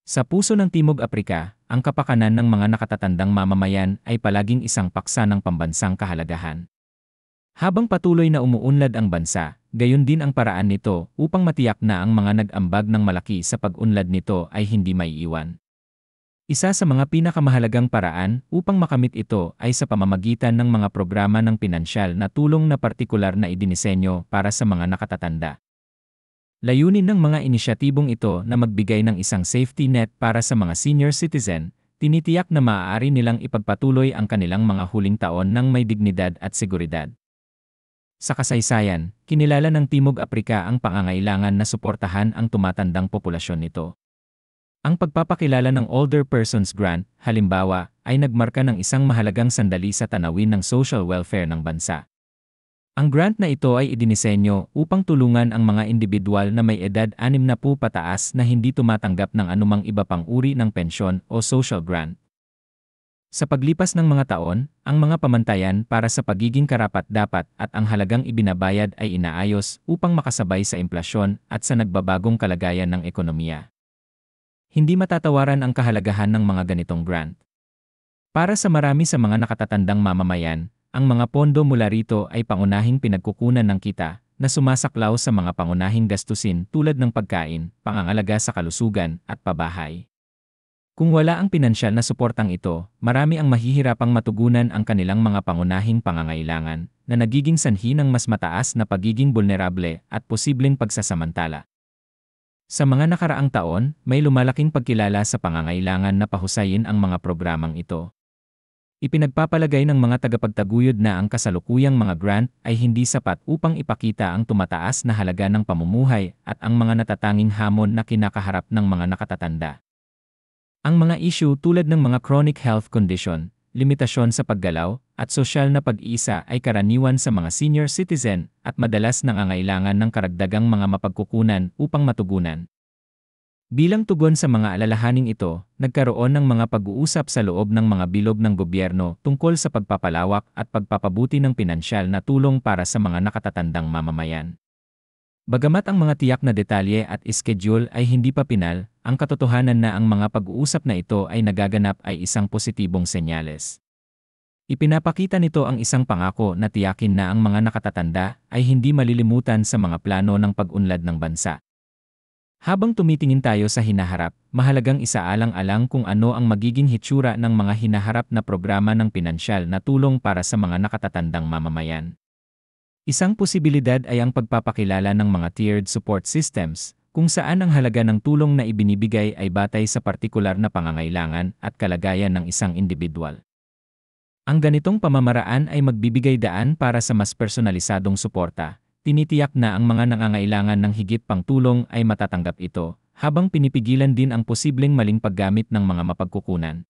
Sa puso ng Timog Aprika, ang kapakanan ng mga nakatatandang mamamayan ay palaging isang paksa ng pambansang kahalagahan. Habang patuloy na umuunlad ang bansa, gayon din ang paraan nito upang matiyak na ang mga nag-ambag ng malaki sa pag-unlad nito ay hindi maiiwan. Isa sa mga pinakamahalagang paraan upang makamit ito ay sa pamamagitan ng mga programa ng pinansyal na tulong na partikular na idinisenyo para sa mga nakatatanda. Layunin ng mga inisyatibong ito na magbigay ng isang safety net para sa mga senior citizen, tinitiyak na maaari nilang ipagpatuloy ang kanilang mga huling taon ng may dignidad at seguridad. Sa kasaysayan, kinilala ng Timog Aprika ang pangangailangan na suportahan ang tumatandang populasyon nito. Ang pagpapakilala ng Older Persons Grant, halimbawa, ay nagmarka ng isang mahalagang sandali sa tanawin ng social welfare ng bansa. Ang grant na ito ay idinisenyo upang tulungan ang mga individual na may edad 60 pataas na hindi tumatanggap ng anumang iba pang uri ng pensyon o social grant. Sa paglipas ng mga taon, ang mga pamantayan para sa pagiging karapat-dapat at ang halagang ibinabayad ay inaayos upang makasabay sa implasyon at sa nagbabagong kalagayan ng ekonomiya. Hindi matatawaran ang kahalagahan ng mga ganitong grant. Para sa marami sa mga nakatatandang mamamayan, ang mga pondo mula rito ay pangunahing pinagkukunan ng kita na sumasaklaw sa mga pangunahing gastusin tulad ng pagkain, pangangalaga sa kalusugan, at pabahay. Kung wala ang pinansyal na suportang ito, marami ang mahihirapang matugunan ang kanilang mga pangunahing pangangailangan na nagiging sanhi ng mas mataas na pagiging vulnerable at posibleng pagsasamantala. Sa mga nakaraang taon, may lumalaking pagkilala sa pangangailangan na pahusayin ang mga programang ito. Ipinagpapalagay ng mga tagapagtaguyod na ang kasalukuyang mga grant ay hindi sapat upang ipakita ang tumataas na halaga ng pamumuhay at ang mga natatanging hamon na kinakaharap ng mga nakatatanda. Ang mga issue tulad ng mga chronic health condition, limitasyon sa paggalaw, at sosyal na pag-iisa ay karaniwan sa mga senior citizen at madalas nangangailangan ng karagdagang mga mapagkukunan upang matugunan. Bilang tugon sa mga alalahaning ito, nagkaroon ng mga pag-uusap sa loob ng mga bilog ng gobyerno tungkol sa pagpapalawak at pagpapabuti ng pinansyal na tulong para sa mga nakatatandang mamamayan. Bagamat ang mga tiyak na detalye at schedule ay hindi pa pinal, ang katotohanan na ang mga pag-uusap na ito ay nagaganap ay isang positibong senyales. Ipinapakita nito ang isang pangako na tiyakin na ang mga nakatatanda ay hindi malilimutan sa mga plano ng pag-unlad ng bansa. Habang tumitingin tayo sa hinaharap, mahalagang isaalang-alang kung ano ang magiging hitsura ng mga hinaharap na programa ng pinansyal na tulong para sa mga nakatatandang mamamayan. Isang posibilidad ay ang pagpapakilala ng mga tiered support systems, kung saan ang halaga ng tulong na ibinibigay ay batay sa partikular na pangangailangan at kalagayan ng isang individual. Ang ganitong pamamaraan ay magbibigay daan para sa mas personalisadong suporta. Tinitiyak na ang mga nangangailangan ng higit pang tulong ay matatanggap ito, habang pinipigilan din ang posibleng maling paggamit ng mga mapagkukunan.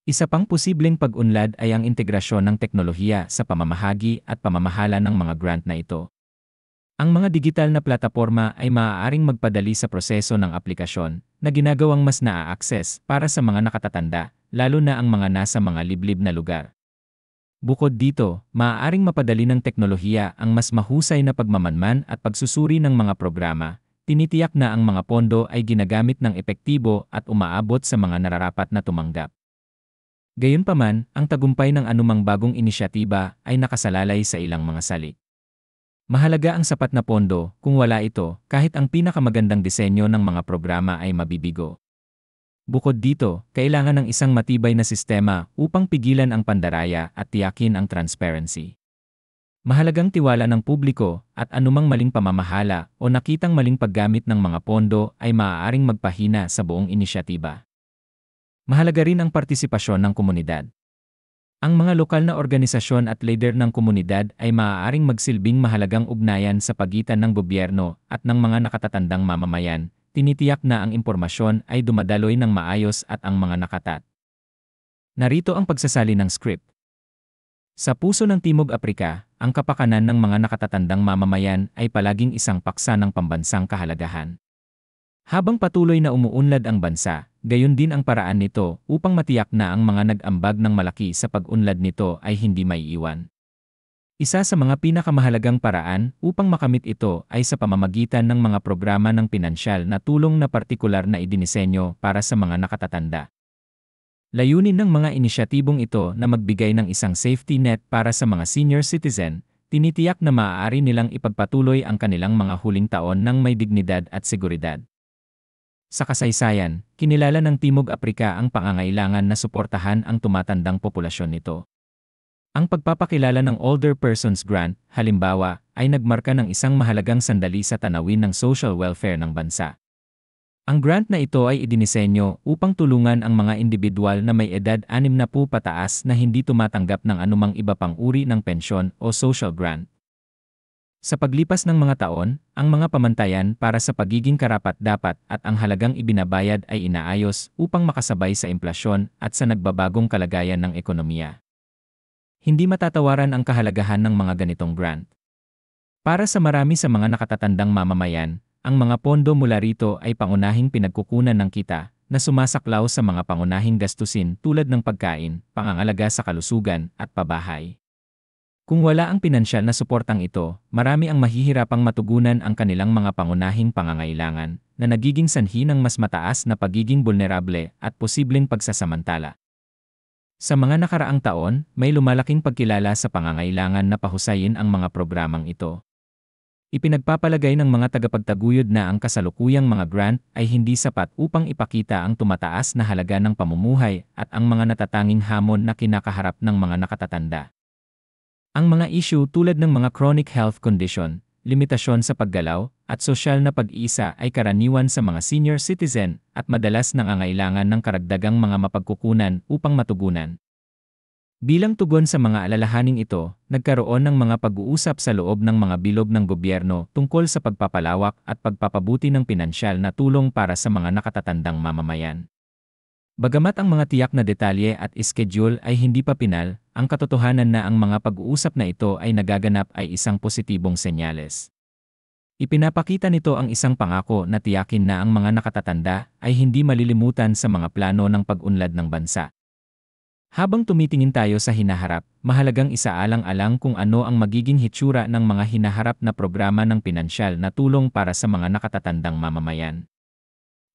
Isa pang posibleng pag-unlad ay ang integrasyon ng teknolohiya sa pamamahagi at pamamahala ng mga grant na ito. Ang mga digital na plataporma ay maaaring magpadali sa proseso ng aplikasyon na ginagawang mas naa-access para sa mga nakatatanda, lalo na ang mga nasa mga liblib na lugar. Bukod dito, maaaring mapadali ng teknolohiya ang mas mahusay na pagmamanman at pagsusuri ng mga programa. Tinitiyak na ang mga pondo ay ginagamit ng epektibo at umaabot sa mga nararapat na tumanggap. Gayunpaman, ang tagumpay ng anumang bagong inisyatiba ay nakasalalay sa ilang mga salik. Mahalaga ang sapat na pondo, kung wala ito, kahit ang pinakamagandang disenyo ng mga programa ay mabibigo. Bukod dito, kailangan ng isang matibay na sistema upang pigilan ang pandaraya at tiyakin ang transparency. Mahalagang tiwala ng publiko at anumang maling pamamahala o nakitang maling paggamit ng mga pondo ay maaaring magpahina sa buong inisyatiba. Mahalaga rin ang partisipasyon ng komunidad. Ang mga lokal na organisasyon at leader ng komunidad ay maaaring magsilbing mahalagang ugnayan sa pagitan ng gobyerno at ng mga nakatatandang mamamayan. Tinitiyak na ang impormasyon ay dumadaloy ng maayos at ang mga nakatat. Narito ang pagsasali ng script. Sa puso ng Timog Aprika, ang kapakanan ng mga nakatatandang mamamayan ay palaging isang paksa ng pambansang kahalagahan. Habang patuloy na umuunlad ang bansa, gayon din ang paraan nito upang matiyak na ang mga nag-ambag ng malaki sa pag-unlad nito ay hindi maiiwan. Isa sa mga pinakamahalagang paraan upang makamit ito ay sa pamamagitan ng mga programa ng pinansyal na tulong na partikular na idinisenyo para sa mga nakatatanda. Layunin ng mga inisyatibong ito na magbigay ng isang safety net para sa mga senior citizen, tinitiyak na maaari nilang ipagpatuloy ang kanilang mga huling taon ng may dignidad at seguridad. Sa kasaysayan, kinilala ng Timog Aprika ang pangangailangan na suportahan ang tumatandang populasyon nito. Ang pagpapakilala ng Older Persons Grant, halimbawa, ay nagmarka ng isang mahalagang sandali sa tanawin ng social welfare ng bansa. Ang grant na ito ay idinisenyo upang tulungan ang mga individual na may edad 60 pataas na hindi tumatanggap ng anumang iba pang uri ng pensyon o social grant. Sa paglipas ng mga taon, ang mga pamantayan para sa pagiging karapat-dapat at ang halagang ibinabayad ay inaayos upang makasabay sa implasyon at sa nagbabagong kalagayan ng ekonomiya. Hindi matatawaran ang kahalagahan ng mga ganitong grant. Para sa marami sa mga nakatatandang mamamayan, ang mga pondo mula rito ay pangunahing pinagkukunan ng kita na sumasaklaw sa mga pangunahing gastusin tulad ng pagkain, pangangalaga sa kalusugan, at pabahay. Kung wala ang pinansyal na suportang ito, marami ang mahihirapang matugunan ang kanilang mga pangunahing pangangailangan na nagiging sanhi ng mas mataas na pagiging vulnerable at posibleng pagsasamantala. Sa mga nakaraang taon, may lumalaking pagkilala sa pangangailangan na pahusayin ang mga programang ito. Ipinagpapalagay ng mga tagapagtaguyod na ang kasalukuyang mga grant ay hindi sapat upang ipakita ang tumataas na halaga ng pamumuhay at ang mga natatanging hamon na kinakaharap ng mga nakatatanda. Ang mga issue tulad ng mga chronic health condition, limitasyon sa paggalaw, at sosyal na pag-iisa ay karaniwan sa mga senior citizen at madalas nangangailangan ng karagdagang mga mapagkukunan upang matugunan. Bilang tugon sa mga alalahaning ito, nagkaroon ng mga pag-uusap sa loob ng mga bilog ng gobyerno tungkol sa pagpapalawak at pagpapabuti ng pinansyal na tulong para sa mga nakatatandang mamamayan. Bagamat ang mga tiyak na detalye at schedule ay hindi pa pinal, ang katotohanan na ang mga pag-uusap na ito ay nagaganap ay isang positibong senyales. Ipinapakita nito ang isang pangako na tiyakin na ang mga nakatatanda ay hindi malilimutan sa mga plano ng pag-unlad ng bansa. Habang tumitingin tayo sa hinaharap, mahalagang isaalang-alang kung ano ang magiging hitsura ng mga hinaharap na programa ng pinansyal na tulong para sa mga nakatatandang mamamayan.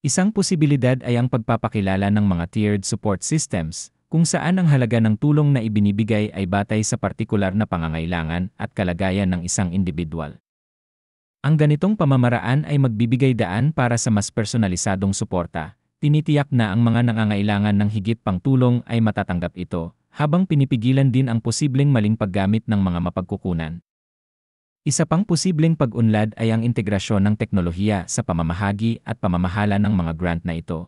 Isang posibilidad ay ang pagpapakilala ng mga tiered support systems, kung saan ang halaga ng tulong na ibinibigay ay batay sa partikular na pangangailangan at kalagayan ng isang individual. Ang ganitong pamamaraan ay magbibigay daan para sa mas personalisadong suporta. Tinitiyak na ang mga nangangailangan ng higit pang tulong ay matatanggap ito, habang pinipigilan din ang posibleng maling paggamit ng mga mapagkukunan. Isa pang posibleng pag-unlad ay ang integrasyon ng teknolohiya sa pamamahagi at pamamahala ng mga grant na ito.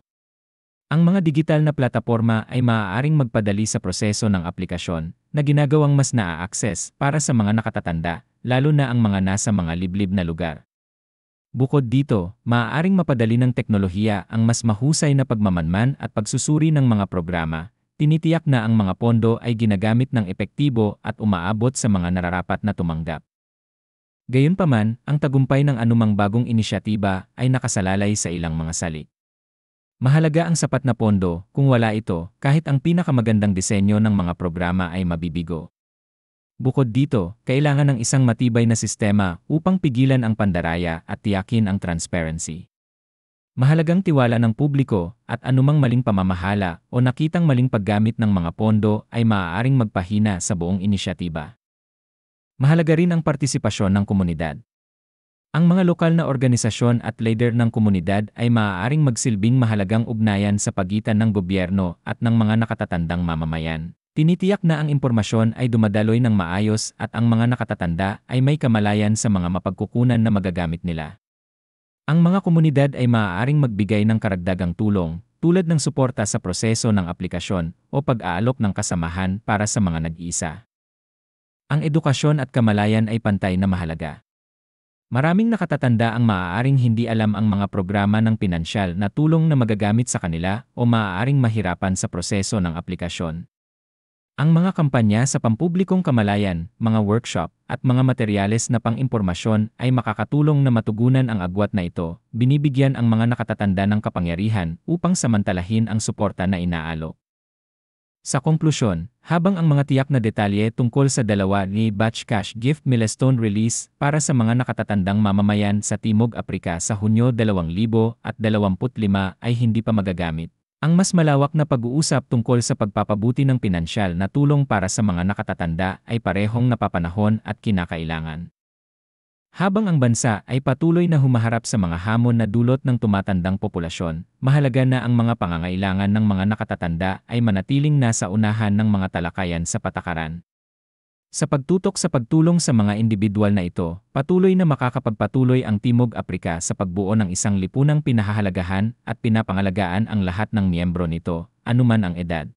Ang mga digital na plataporma ay maaaring magpadali sa proseso ng aplikasyon na ginagawang mas naa-access para sa mga nakatatanda, lalo na ang mga nasa mga liblib na lugar. Bukod dito, maaaring mapadali ng teknolohiya ang mas mahusay na pagmamanman at pagsusuri ng mga programa. Tinitiyak na ang mga pondo ay ginagamit ng epektibo at umaabot sa mga nararapat na tumanggap. Gayunpaman, ang tagumpay ng anumang bagong inisyatiba ay nakasalalay sa ilang mga salik. Mahalaga ang sapat na pondo, kung wala ito, kahit ang pinakamagandang disenyo ng mga programa ay mabibigo. Bukod dito, kailangan ng isang matibay na sistema upang pigilan ang pandaraya at tiyakin ang transparency. Mahalagang tiwala ng publiko at anumang maling pamamahala o nakitang maling paggamit ng mga pondo ay maaaring magpahina sa buong inisyatiba. Mahalaga rin ang partisipasyon ng komunidad. Ang mga lokal na organisasyon at leader ng komunidad ay maaaring magsilbing mahalagang ugnayan sa pagitan ng gobyerno at ng mga nakatatandang mamamayan. Tinitiyak na ang impormasyon ay dumadaloy ng maayos at ang mga nakatatanda ay may kamalayan sa mga mapagkukunan na magagamit nila. Ang mga komunidad ay maaaring magbigay ng karagdagang tulong, tulad ng suporta sa proseso ng aplikasyon o pag-aalok ng kasamahan para sa mga nag-iisa. Ang edukasyon at kamalayan ay pantay na mahalaga. Maraming nakatatanda ang maaaring hindi alam ang mga programa ng pinansyal na tulong na magagamit sa kanila o maaaring mahirapan sa proseso ng aplikasyon. Ang mga kampanya sa pampublikong kamalayan, mga workshop, at mga materyales na pang-impormasyon ay makakatulong na matugunan ang agwat na ito, binibigyan ang mga nakatatanda ng kapangyarihan upang samantalahin ang suporta na inaalok. Sa konklusyon, habang ang mga tiyak na detalye tungkol sa dalawa ni Batch Cash Gift Milestone Release para sa mga nakatatandang mamamayan sa Timog Aprika sa Hunyo 2025 ay hindi pa magagamit. Ang mas malawak na pag-uusap tungkol sa pagpapabuti ng pinansyal na tulong para sa mga nakatatanda ay parehong napapanahon at kinakailangan. Habang ang bansa ay patuloy na humaharap sa mga hamon na dulot ng tumatandang populasyon, mahalaga na ang mga pangangailangan ng mga nakatatanda ay manatiling nasa unahan ng mga talakayan sa patakaran. Sa pagtutok sa pagtulong sa mga individual na ito, patuloy na makakapagpatuloy ang Timog Aprika sa pagbuo ng isang lipunang pinahahalagahan at pinapangalagaan ang lahat ng miyembro nito, anuman ang edad.